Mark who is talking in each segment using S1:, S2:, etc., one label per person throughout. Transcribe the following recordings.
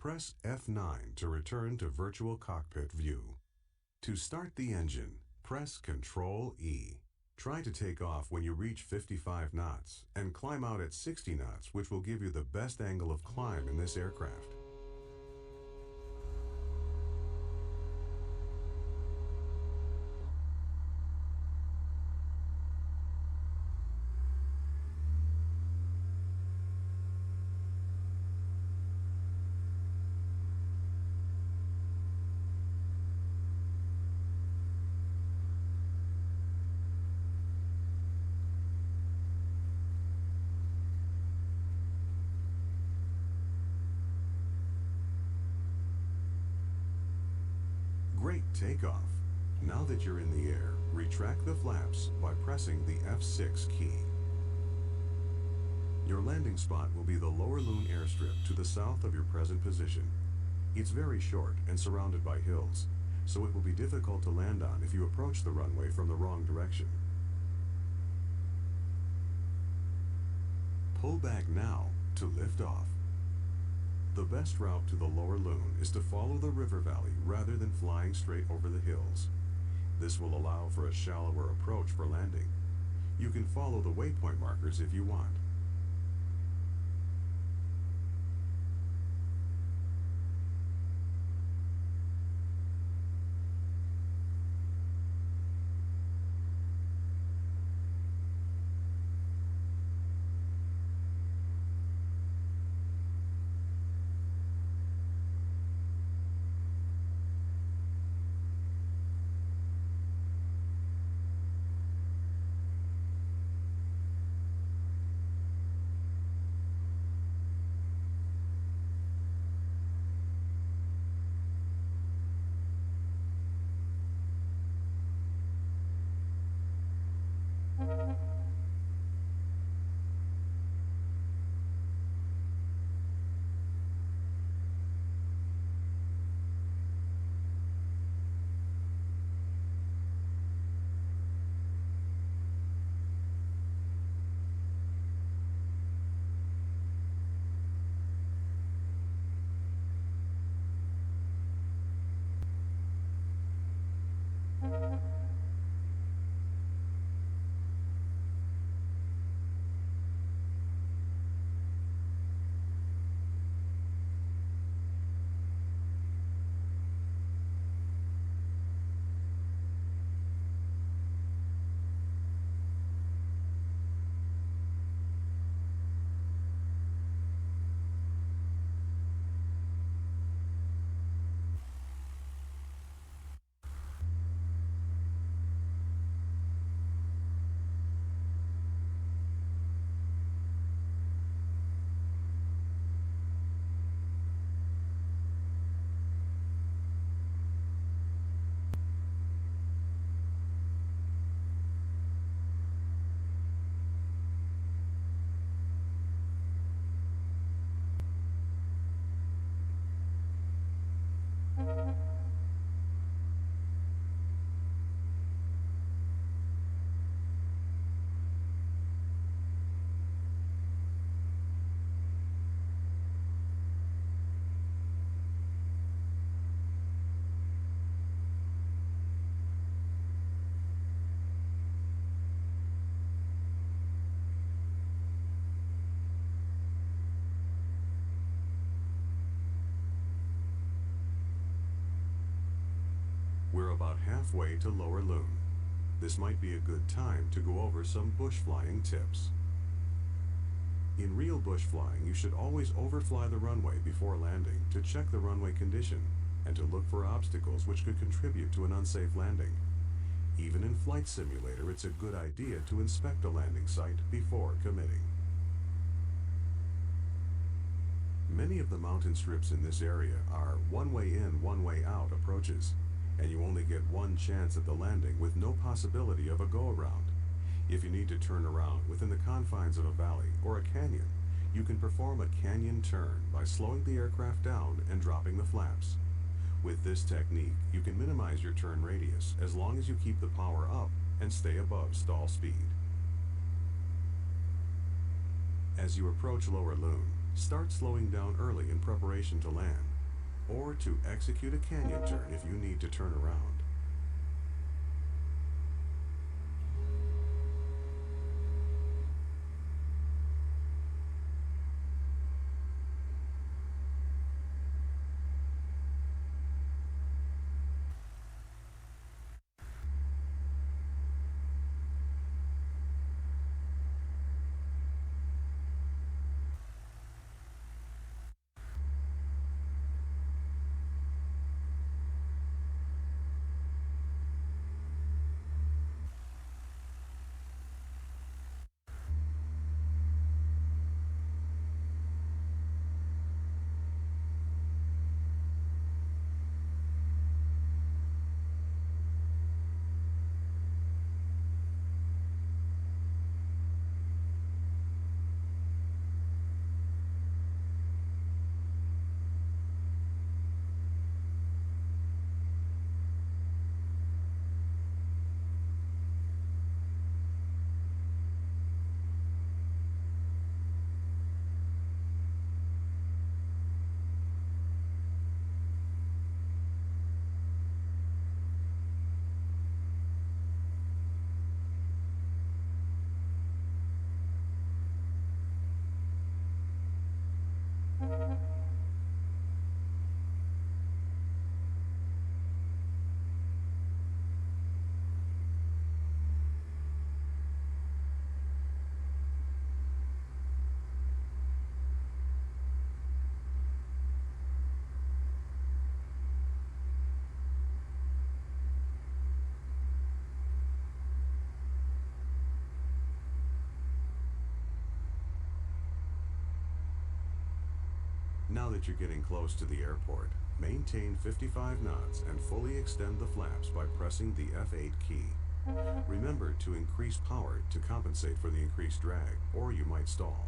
S1: Press F9 to return to virtual cockpit view. To start the engine, press Ctrl E. Try to take off when you reach 55 knots and climb out at 60 knots, which will give you the best angle of climb in this aircraft. Great takeoff. Now that you're in the air, retract the flaps by pressing the F6 key. Your landing spot will be the Lower Loon airstrip to the south of your present position. It's very short and surrounded by hills, so it will be difficult to land on if you approach the runway from the wrong direction. Pull back now to lift off. The best route to the Lower Loon is to follow the river valley rather than flying straight over the hills. This will allow for a shallower approach for landing. You can follow the waypoint markers if you want. We're about halfway to Lower Loon. This might be a good time to go over some bush flying tips. In real bush flying, you should always overfly the runway before landing to check the runway condition and to look for obstacles which could contribute to an unsafe landing. Even in Flight Simulator, it's a good idea to inspect a landing site before committing. Many of the mountain strips in this area are one-way in, one-way out approaches, and you only get one chance at the landing with no possibility of a go-around. If you need to turn around within the confines of a valley or a canyon, you can perform a canyon turn by slowing the aircraft down and dropping the flaps. With this technique, you can minimize your turn radius as long as you keep the power up and stay above stall speed. As you approach Lower Loon, start slowing down early in preparation to land. or to execute a canyon turn if you need to turn around. Now that you're getting close to the airport, maintain 55 knots and fully extend the flaps by pressing the F8 key. Remember to increase power to compensate for the increased drag, or you might stall.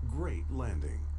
S1: Great landing.